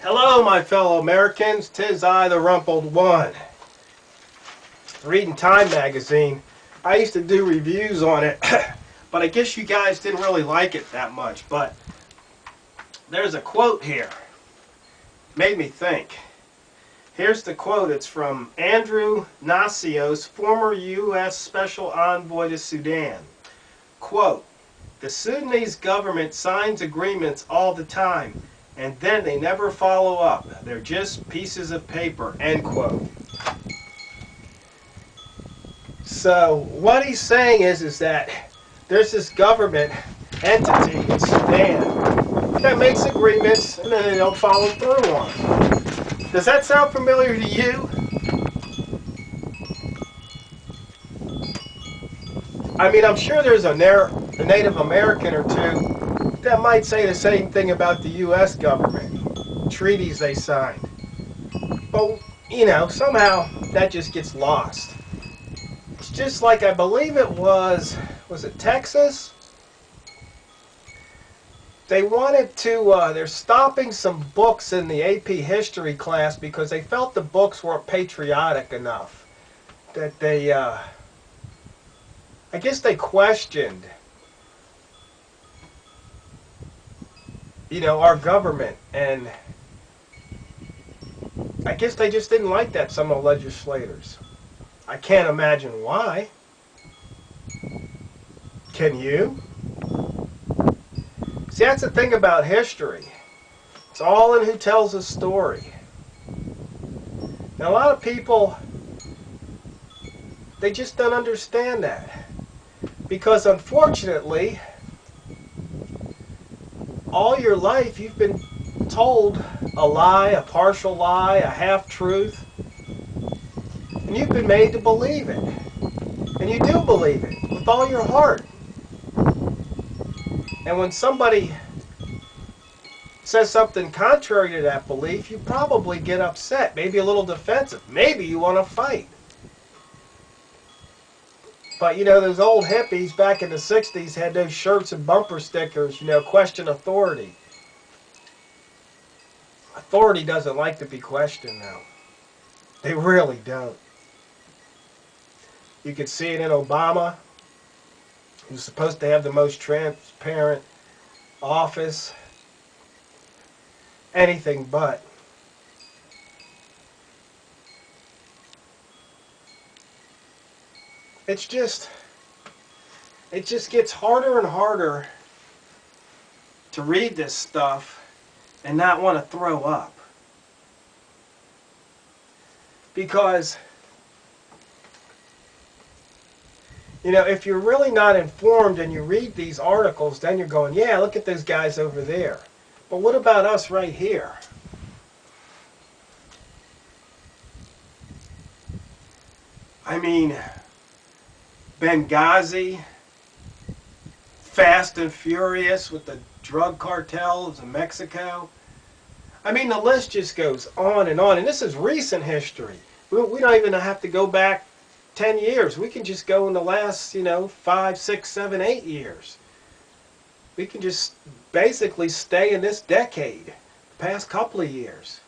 Hello, my fellow Americans. 'Tis I, the Rumpled One. Reading Time magazine. I used to do reviews on it, but I guess you guys didn't really like it that much. But there's a quote here. Made me think. Here's the quote. It's from Andrew Nacios, former U.S. Special Envoy to Sudan. Quote, "The Sudanese government signs agreements all the time, and then they never follow up. They're just pieces of paper," end quote. So what he's saying is that there's this government entity in Sudan that makes agreements and then they don't follow through on them. Does that sound familiar to you? I mean, I'm sure there's a Native American or two that might say the same thing about the U.S. government, treaties they signed. But, you know, somehow that just gets lost. It's just like, I believe it was it Texas? They wanted to, they're stopping some books in the AP history class because they felt the books weren't patriotic enough. That they, I guess they questioned, you know, our government, and I guess they just didn't like that, some of the legislators. I can't imagine why. Can you? See, that's the thing about history. It's all in who tells the story. Now, a lot of people, they just don't understand that. Because unfortunately, all your life you've been told a lie, a partial lie, a half-truth, and you've been made to believe it. And you do believe it with all your heart. And when somebody says something contrary to that belief, you probably get upset, maybe a little defensive, maybe you want to fight. But, you know, those old hippies back in the 60s had those shirts and bumper stickers, you know, question authority. Authority doesn't like to be questioned, though. They really don't. You can see it in Obama, who's supposed to have the most transparent office. Anything but. It just gets harder and harder to read this stuff and not want to throw up. Because, you know, if you're really not informed and you read these articles, then you're going, yeah, look at those guys over there. But what about us right here? I mean, Benghazi, Fast and Furious with the drug cartels in Mexico. I mean, the list just goes on. And this is recent history. We don't even have to go back 10 years. We can just go in the last, you know, 5, 6, 7, 8 years. We can just basically stay in this decade, the past couple of years.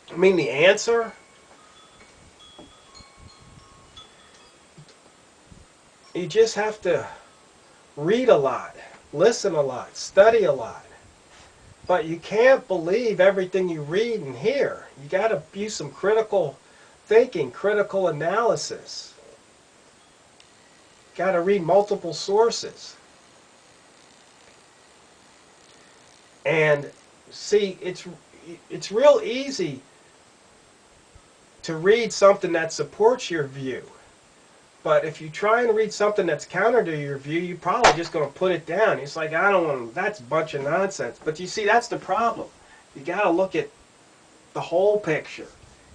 I mean, the answer? You just have to read a lot, listen a lot, study a lot. But you can't believe everything you read and hear. You got to use some critical thinking, critical analysis. Got to read multiple sources. And see, it's real easy to read something that supports your view. But if you try and read something that's counter to your view, you're probably just going to put it down. It's like, I don't want to, that's a bunch of nonsense. But you see, that's the problem. You got to look at the whole picture.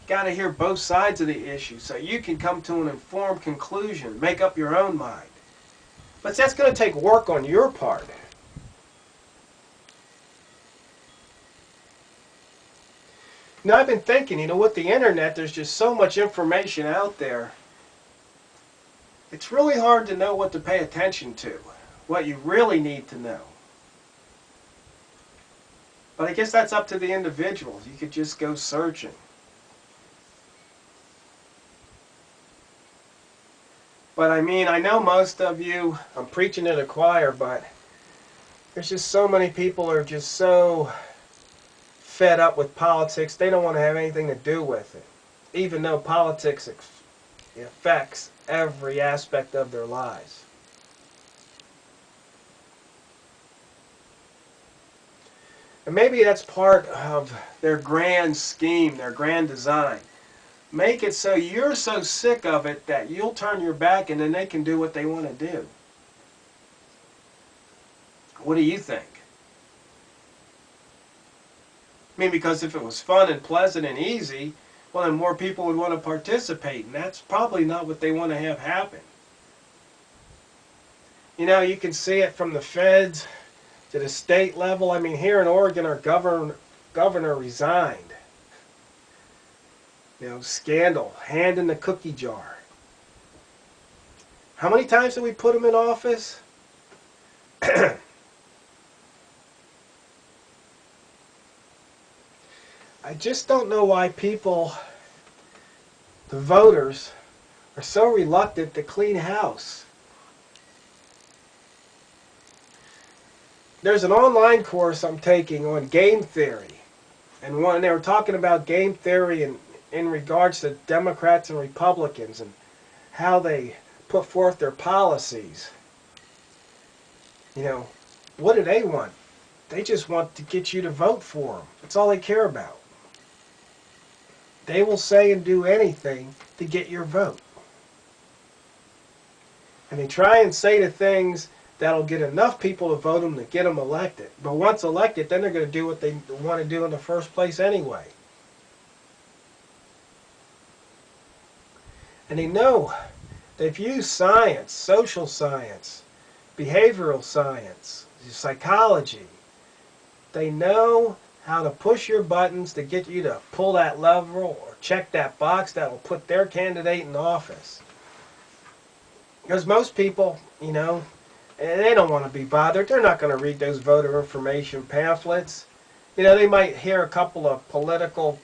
You got to hear both sides of the issue so you can come to an informed conclusion, make up your own mind. But that's going to take work on your part. Now, I've been thinking, you know, with the internet, there's just so much information out there. It's really hard to know what to pay attention to. what you really need to know. But I guess that's up to the individuals. You could just go searching. But I mean, I know most of you, I'm preaching to the choir, but there's just so many people are just so fed up with politics, they don't want to have anything to do with it. Even though politics affects every aspect of their lives. And maybe that's part of their grand scheme, their grand design. Make it so you're so sick of it that you'll turn your back and then they can do what they want to do. What do you think? I mean, because if it was fun and pleasant and easy, well, then more people would want to participate, and that's probably not what they want to have happen. You know, you can see it from the feds to the state level. I mean, here in Oregon, our governor resigned. You know, scandal, hand in the cookie jar. How many times did we put him in office? I just don't know why people, the voters, are so reluctant to clean house. There's an online course I'm taking on game theory. And they were talking about game theory in regards to Democrats and Republicans and how they put forth their policies. You know, what do they want? They just want to get you to vote for them. That's all they care about. They will say and do anything to get your vote. And they try and say the things that'll get enough people to vote them to get them elected. But once elected, then they're going to do what they want to do in the first place anyway. And they know they've used science, social science, behavioral science, psychology. They know how to push your buttons to get you to pull that lever or check that box that will put their candidate in office. Because most people, you know, they don't want to be bothered. They're not going to read those voter information pamphlets. You know, they might hear a couple of political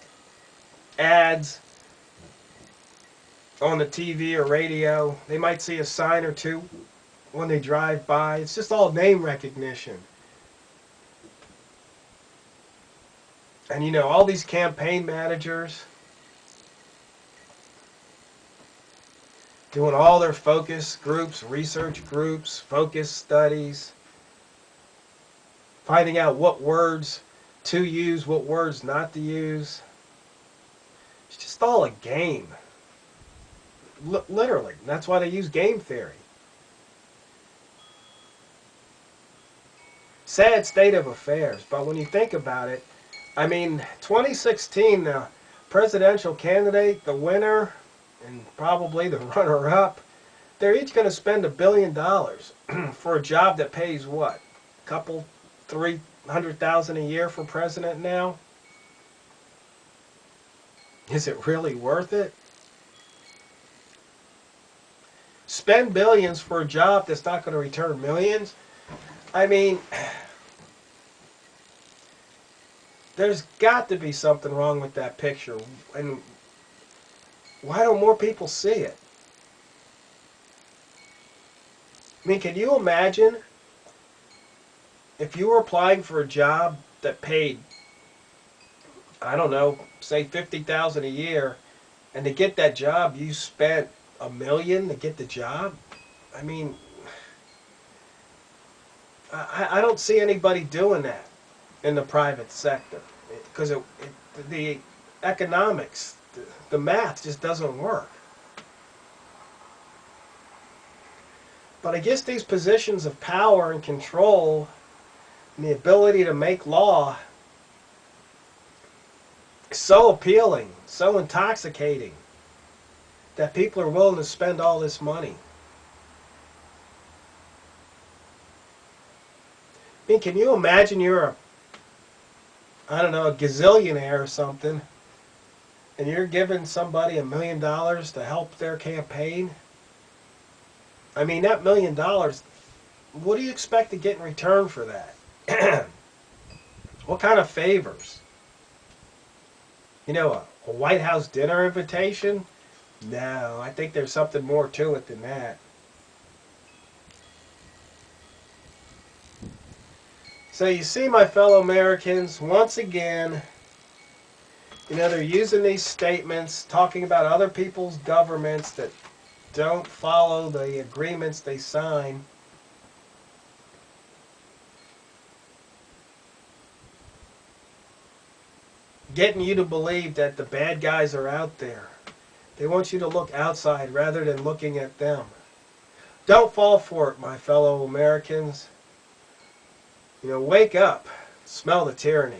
ads on the TV or radio. They might see a sign or two when they drive by. It's just all name recognition. And you know, all these campaign managers doing all their focus groups, research groups, focus studies, finding out what words to use, what words not to use. It's just all a game. Literally. That's why they use game theory. Sad state of affairs, but when you think about it, I mean, 2016, the presidential candidate, the winner, and probably the runner-up, they're each going to spend $1 billion for a job that pays what? A couple, $300,000 a year for president now? Is it really worth it? Spend billions for a job that's not going to return millions? I mean, there's got to be something wrong with that picture. And why don't more people see it? I mean, can you imagine if you were applying for a job that paid, I don't know, say $50,000 a year, and to get that job you spent $1 million to get the job? I mean, I don't see anybody doing that in the private sector because the economics, the math just doesn't work. But I guess these positions of power and control and the ability to make law is so appealing, so intoxicating, that people are willing to spend all this money. I mean, can you imagine you're I don't know, a gazillionaire or something, and you're giving somebody $1 million to help their campaign? I mean, that $1 million, what do you expect to get in return for that? What kind of favors? You know, a White House dinner invitation? No, I think there's something more to it than that. So you see, my fellow Americans, once again, you know, they're using these statements, talking about other people's governments that don't follow the agreements they sign. Getting you to believe that the bad guys are out there. They want you to look outside rather than looking at them. Don't fall for it, my fellow Americans. You know, wake up. Smell the tyranny.